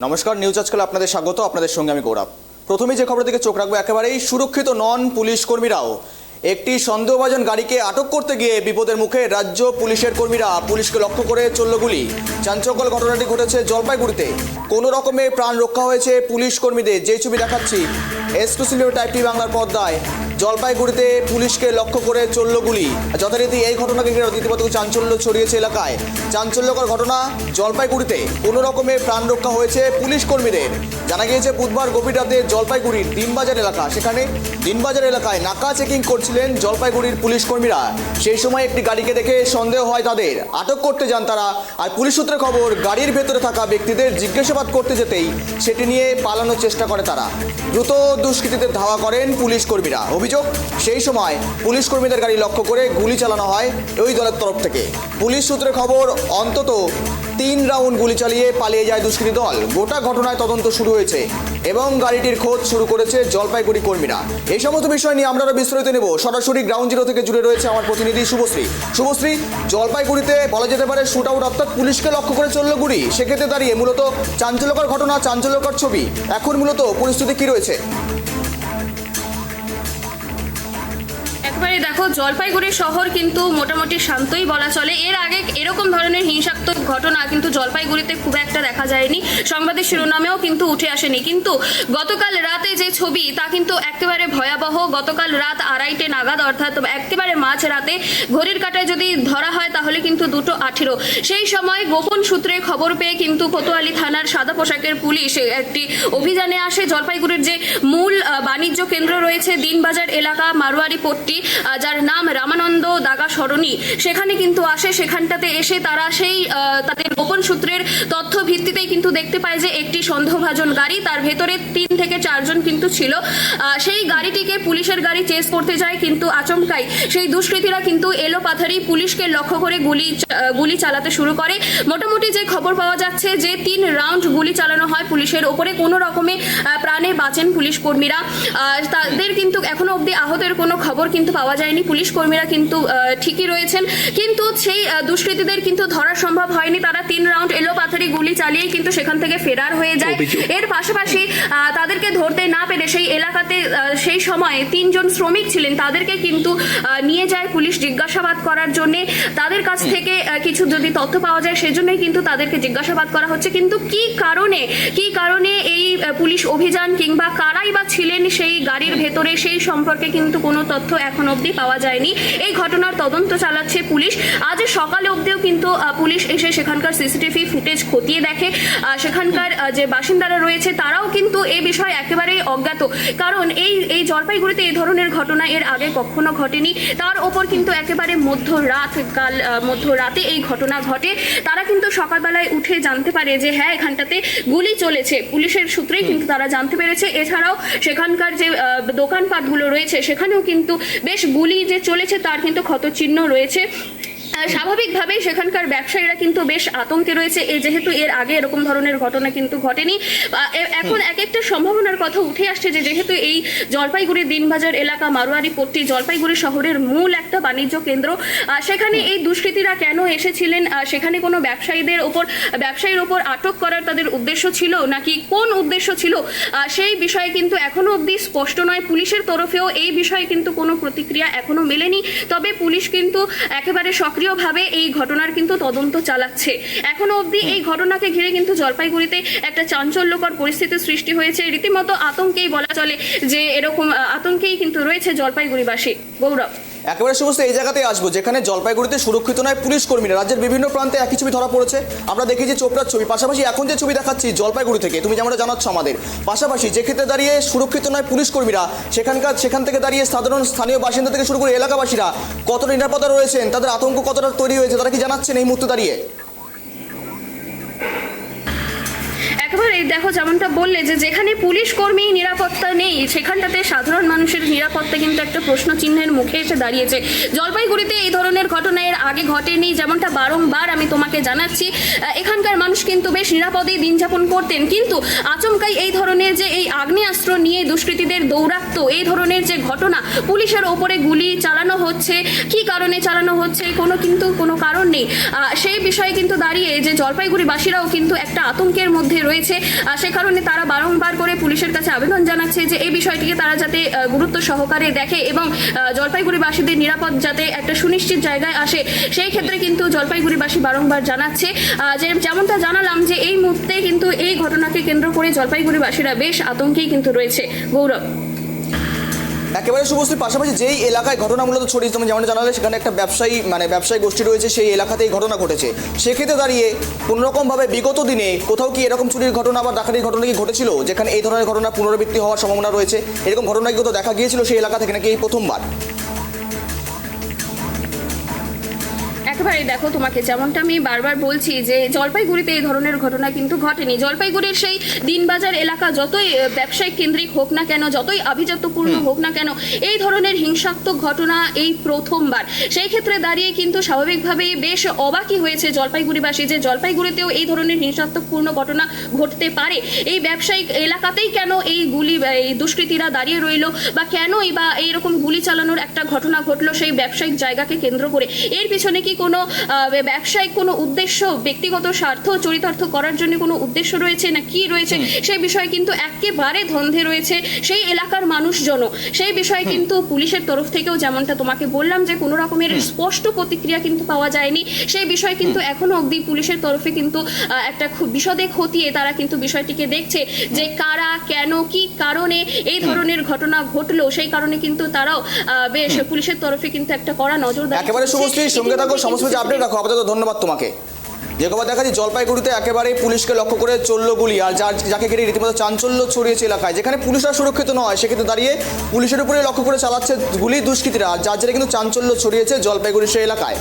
নমস্কার, নিউজ আজকাল আপনাদের স্বাগত। আপনাদের সঙ্গে আমি গৌরব। প্রথমেই যে খবরের দিকে চোখ রাখবো, একেবারেই সুরক্ষিত নন পুলিশ কর্মীরাও। একটি সন্দেহভাজন গাড়িকে আটক করতে গিয়ে বিপদের মুখে রাজ্য পুলিশের কর্মীরা। পুলিশকে লক্ষ্য করে চলল গুলি। চাঞ্চল্যকর ঘটনাটি ঘটেছে জলপাইগুড়িতে। কোনো রকমে প্রাণ রক্ষা হয়েছে পুলিশ কর্মীদের। যে ছবি দেখাচ্ছি এক্সক্লুসিভ টাইপ টি বাংলার পর্দায়। জলপাইগুড়িতে পুলিশকে লক্ষ্য করে চলল গুলি। যথারীতি এই ঘটনাকে ঘিরে রীতিমতো চাঞ্চল্য ছড়িয়েছে এলাকায়। চাঞ্চল্যকর ঘটনা জলপাইগুড়িতে। কোনো রকমে প্রাণ রক্ষা হয়েছে পুলিশ কর্মীদের। জানা গিয়েছে বুধবার গভীর রাতে জলপাইগুড়ির দিনবাজার এলাকা, সেখানে দিনবাজার এলাকায় নাকা চেকিং করছিলেন জলপাইগুড়ির পুলিশ কর্মীরা। সেই সময় একটি গাড়িকে দেখে সন্দেহ হয় তাদের। আটক করতে যান তারা। আর পুলিশ সূত্রে খবর, গাড়ির ভেতরে থাকা ব্যক্তিদের জিজ্ঞাসাবাদ করতে যেতেই সেটি নিয়ে পালানোর চেষ্টা করে তারা। দ্রুত দুষ্কৃতীদের ধাওয়া করেন পুলিশ কর্মীরা। অভিযোগ, সেই সময় পুলিশ কর্মীদের গাড়ি লক্ষ্য করে গুলি চালানো হয় ওই দলের তরফ থেকে। পুলিশ সূত্রে খবর, অন্তত 3 রাউন্ড গুলি চালিয়ে পালিয়ে যায় দুষ্কৃতী দল। গোটা ঘটনায় তদন্ত শুরু হয়েছে এবং গাড়িটির খোঁজ শুরু করেছে জলপাইগুড়ি কর্মীরা। এই সমস্ত বিষয় নিয়ে আমরা বিস্তারিত নেব। সরাসরি গ্রাউন্ড জিরো থেকে জুড়ে রয়েছে আমার প্রতিনিধি শুভশ্রী। শুভশ্রী, জলপাইগুড়িতে বলা যেতে পারে শুট আউট, অর্থাৎ পুলিশকে লক্ষ্য করে চলল গুলি। সেক্ষেত্রে দাঁড়িয়ে মূলত চাঞ্চল্যকর ঘটনা, চাঞ্চল্যকর ছবি। এখন মূলত পরিস্থিতি কি রয়েছে? একবারে দেখো, জলপাইগুড়ি শহর কিন্তু মোটামুটি শান্তই বলা চলে। এর আগে এরকম ধরনের হিংসাত্মক ঘটনা কিন্তু জলপাইগুড়িতে খুব একটা দেখা যায়নি, সংবাদের শিরোনামেও কিন্তু উঠে আসেনি। কিন্তু গতকাল রাতে যে ছবি, তা কিন্তু একেবারে ভয়াবহ। গতকাল রাত 2:30 নাগাদ, অর্থাৎ একেবারে মাঝ রাতে, ঘড়ির কাঁটায় যদি ধরা হয় তাহলে কিন্তু 2:18। সেই সময় গোপন সূত্রে খবর পেয়ে কিন্তু কোতোয়ালি থানার সাদা পোশাকের পুলিশ একটি অভিযানে আসে। জলপাইগুড়ির যে মূল বাণিজ্য কেন্দ্র রয়েছে দিনবাজার এলাকা, মারোয়ারি পট্টি, যার নাম রামানন্দ দাগা সরণি, সেখানে কিন্তু আসে। সেখানটাতে এসে তারা সেই তাদের গোপন সূত্রের তথ্য ভিত্তিতেই কিন্তু দেখতে পায় যে একটি সন্দেহভাজন গাড়ি, তার ভেতরে 3 থেকে 4 জন কিন্তু ছিল। সেই গাড়িটিকে পুলিশের গাড়ি চেস করতে যায়, কিন্তু আচমকাই সেই দুষ্কৃতীরা কিন্তু এলোপাথারি পুলিশকে লক্ষ্য করে গুলি চালাতে শুরু করে। মোটামুটি যে খবর পাওয়া যাচ্ছে যে 3 রাউন্ড গুলি চালানো হয় পুলিশের ওপরে। কোনো রকমে প্রাণে বাঁচেন পুলিশ কর্মীরা। তাদের কিন্তু এখনো অবধি আহতের কোনো খবর কিন্তু পাওয়া যায়নি। পুলিশ কর্মীরা কিন্তু ঠিকই রয়েছেন, কিন্তু সেই দুষ্কৃতীদের কিন্তু ধরা সম্ভব হয়নি। তারা 3 রাউন্ড এলোপাথারি গুলি চালিয়ে কিন্তু সেখান থেকে ফেরার হয়ে যায়। এর পাশাপাশি তাদেরকে ধরতে না পেরে সেই এলাকাতে সেই সময় 3 জন শ্রমিক ছিলেন, তাদেরকে কিন্তু নিয়ে যায় পুলিশ জিজ্ঞাসাবাদ করার জন্য। তাদের কাছ থেকে কিছু যদি তথ্য পাওয়া যায়, সেজন্যই কিন্তু তাদেরকে জিজ্ঞাসাবাদ করা হচ্ছে। কিন্তু কি কারণে এই পুলিশ অভিযান, কিংবা কারাই বা ছিলেন সেই গাড়ির ভেতরে, সেই সম্পর্কে কিন্তু কোনো তথ্য এখন অবধি পাওয়া যায়নি। এই ঘটনার তদন্ত চালাচ্ছে পুলিশ। আজ সকালে অবধিও কিন্তু পুলিশ এসে সেখানকার সিসিটিভি ফুটেজ খতিয়ে দেখে। সেখানকার যে বাসিন্দারা রয়েছে তারাও কিন্তু এই বিষয়ে একেবারেই অজ্ঞাত, কারণ এই জলপাইগুড়িতে এই ধরনের ঘটনা এর আগে কখনো ঘটেনি। তার ওপর কিন্তু একেবারে মধ্যরাতে এই ঘটনা ঘটে। তারা কিন্তু সকালবেলায় উঠে জানতে পারে যে হ্যাঁ, এখানটাতে গুলি চলেছে। পুলিশের সূত্রেই কিন্তু তারা জানতে পেরেছে। এছাড়াও সেখানকার যে দোকানপাটগুলো রয়েছে, সেখানেও কিন্তু বেশ গুলি যে চলেছে তার কিন্তু ক্ষতচিহ্ন রয়েছে। স্বাভাবিকভাবেই সেখানকার ব্যবসায়ীরা কিন্তু বেশ আতঙ্কে রয়েছে, যেহেতু এর আগে এরকম ধরনের ঘটনা কিন্তু ঘটেনি। এখন এক একটা সম্ভাবনার কথা উঠে আসছে যে যেহেতু এই জলপাইগুড়ি দিনবাজার এলাকা, মারোয়ারি পট্টি জলপাইগুড়ি শহরের মূল একটা বাণিজ্য কেন্দ্র, সেখানে এই দুষ্কৃতীরা কেন এসেছিলেন? সেখানে কোনো ব্যবসায়ীর ওপর আটক করার তাদের উদ্দেশ্য ছিল, নাকি কোন উদ্দেশ্য ছিল, সেই বিষয়ে কিন্তু এখনো অবধি স্পষ্ট নয়। পুলিশের তরফেও এই বিষয়ে কিন্তু কোনো প্রতিক্রিয়া এখনো মেলেনি। তবে পুলিশ কিন্তু একেবারে সক্রিয়ভাবে এই ঘটনার কিন্তু তদন্ত চালাচ্ছে। এখনো অবধি এই ঘটনাকে ঘিরে কিন্তু জলপাইগুড়িতে একটা চাঞ্চল্যকর পরিস্থিতির সৃষ্টি হয়েছে। রীতিমতো আতঙ্কেই বলা চলে, যে এরকম আতঙ্কেই কিন্তু রয়েছে জলপাইগুড়িবাসী। গৌরব, একেবারে সমস্ত এই জায়গাতেই আসবো যেখানে জলপাইগুড়িতে সুরক্ষিত নয় পুলিশ কর্মীরা। রাজ্যের বিভিন্ন প্রান্তে একই ছবি ধরা পড়েছে। আমরা দেখি যে চোপড়ার ছবি, পাশাপাশি এখন যে ছবি দেখাচ্ছি জলপাইগুড়ি থেকে, তুমি যেমনটা জানাচ্ছ আমাদের, পাশাপাশি যে ক্ষেত্রে দাঁড়িয়ে সুরক্ষিত নয় পুলিশ কর্মীরা, সেখান থেকে দাঁড়িয়ে স্থানীয় বাসিন্দা থেকে শুরু করে এলাকাবাসীরা কতটা নিরাপত্তা রয়েছেন, তাদের আতঙ্ক কতটা তৈরি হয়েছে, তারা কি জানাচ্ছেন এই মুহূর্তে দাঁড়িয়ে? একেবারে দেখো, যেমনটা বললে যে যেখানে পুলিশ কর্মী নিরাপত্তা নেই, সেখানটাতে সাধারণ মানুষের নিরাপত্তা কিন্তু একটা প্রশ্ন চিহ্নের মুখে এসে দাঁড়িয়েছে। জলপাইগুড়িতে এই ধরনের ঘটনা এর আগে ঘটেনি, যেমনটা বারংবার আমি তোমাকে জানাচ্ছি। এখানকার মানুষ কিন্তু বেশ নিরাপদেই দিন যাপন করতেন, কিন্তু আচমকাই এই ধরনের যে এই আগ্নেয়াস্ত্র নিয়ে দুষ্কৃতীদের দৌরাত্ম, এই ধরনের যে ঘটনা, পুলিশের ওপরে গুলি চালানো হচ্ছে, কি কারণে চালানো হচ্ছে কোনো কারণ নেই। সেই বিষয়ে কিন্তু দাঁড়িয়ে যে জলপাইগুড়িবাসীরাও কিন্তু একটা আতঙ্কের মধ্যে রয়েছে। রয়েছে। সে কারণে তারা বারংবার করে পুলিশের কাছে আবেদন জানাচ্ছে যে এই বিষয়টিকে তারা যাতে গুরুত্ব সহকারে দেখে এবং জলপাইগুড়িবাসীদের নিরাপদ যাতে একটা সুনিশ্চিত জায়গায় আসে, সেই ক্ষেত্রে কিন্তু জলপাইগুড়িবাসী বারংবার জানাচ্ছে। যেমনটা জানালাম যে এই মুহূর্তে কিন্তু এই ঘটনাকে কেন্দ্র করে জলপাইগুড়িবাসীরা বেশ আতঙ্কেই কিন্তু রয়েছে। গৌরব, একেবারে শুভশ্রীর পাশাপাশি যেই এলাকায় ঘটনা মূলত ছড়িয়েছে, তুমি যেমন জানালে সেখানে একটা ব্যবসায়ী গোষ্ঠী রয়েছে, সেই এলাকাতেই ঘটনা ঘটেছে। সেক্ষেত্রে দাঁড়িয়ে কোনোরকমভাবে বিগত দিনে কোথাও কি এরকম চুরির ঘটনা বা ডাকাতির ঘটনা কি ঘটেছিল যেখানে এই ধরনের ঘটনা পুনরাবৃত্তি হওয়ার সম্ভাবনা রয়েছে? এরকম ঘটনা কি কোথাও দেখা গিয়েছিল সেই এলাকা থেকে, নাকি এই প্রথমবার? একেবারে দেখো, তোমাকে যেমনটা আমি বারবার বলছি যে জলপাইগুড়িতে এই ধরনের ঘটনা কিন্তু ঘটেনি। জলপাইগুড়ির সেই দিনবাজার এলাকা যতই ব্যবসায়িক কেন্দ্রিক হোক না কেন, যতই আভিজাত্যপূর্ণ হোক না কেন, এই ধরনের হিংসাত্মক ঘটনা এই প্রথমবার। সেই ক্ষেত্রে দাঁড়িয়ে কিন্তু স্বাভাবিকভাবেই বেশ অবাকই হয়েছে জলপাইগুড়িবাসী যে জলপাইগুড়িতেও এই ধরনের হিংসাত্মকপূর্ণ ঘটনা ঘটতে পারে। এই ব্যবসায়িক এলাকাতেই কেন এই দুষ্কৃতীরা দাঁড়িয়ে রইল, বা কেনই বা এইরকম গুলি চালানোর একটা ঘটনা ঘটলো সেই ব্যবসায়িক জায়গাকে কেন্দ্র করে? এর পিছনে কি কোনো ব্যবসায়িক কোনো উদ্দেশ্য, ব্যক্তিগত স্বার্থ চরিতার্থ করার জন্য কোনো উদ্দেশ্য রয়েছে না কি রয়েছে, সেই বিষয়ে কিন্তু একেবারে ধন্ধে রয়েছে সেই এলাকার মানুষজন। সেই বিষয়ে কিন্তু পুলিশের তরফ থেকেও যেমনটা তোমাকে বললাম যে কোনো রকমের স্পষ্ট প্রতিক্রিয়া কিন্তু পাওয়া যায়নি। সেই বিষয়ে কিন্তু এখনো অবধি পুলিশের তরফে কিন্তু একটা খুব বিশদে খতিয়ে তারা কিন্তু বিষয়টিকে দেখছে যে কারা, কেন, কি কারণে এই ধরনের ঘটনা ঘটলো। সেই কারণে কিন্তু তারাও বেশ পুলিশের তরফে কিন্তু একটা কড়া নজরদারি। একেবারে শুভশ্রীর সঙ্গে থাকো, সমস্ত কিছু আপডেট রাখো। আপাতত ধন্যবাদ তোমাকে। যে খবর দেখা যায় জলপাইগুড়িতে একেবারে পুলিশকে লক্ষ্য করে চললো গুলি, আর যাকে ঘিরে রীতিমতো চাঞ্চল্য ছড়িয়েছে এলাকায়। যেখানে পুলিশরা সুরক্ষিত নয় সেক্ষেত্রে দাঁড়িয়ে পুলিশের উপরে লক্ষ্য করে চালাচ্ছে গুলি দুষ্কৃতীরা, আর যার জেরে কিন্তু চাঞ্চল্য ছড়িয়েছে জলপাইগুড়ির সেই এলাকায়।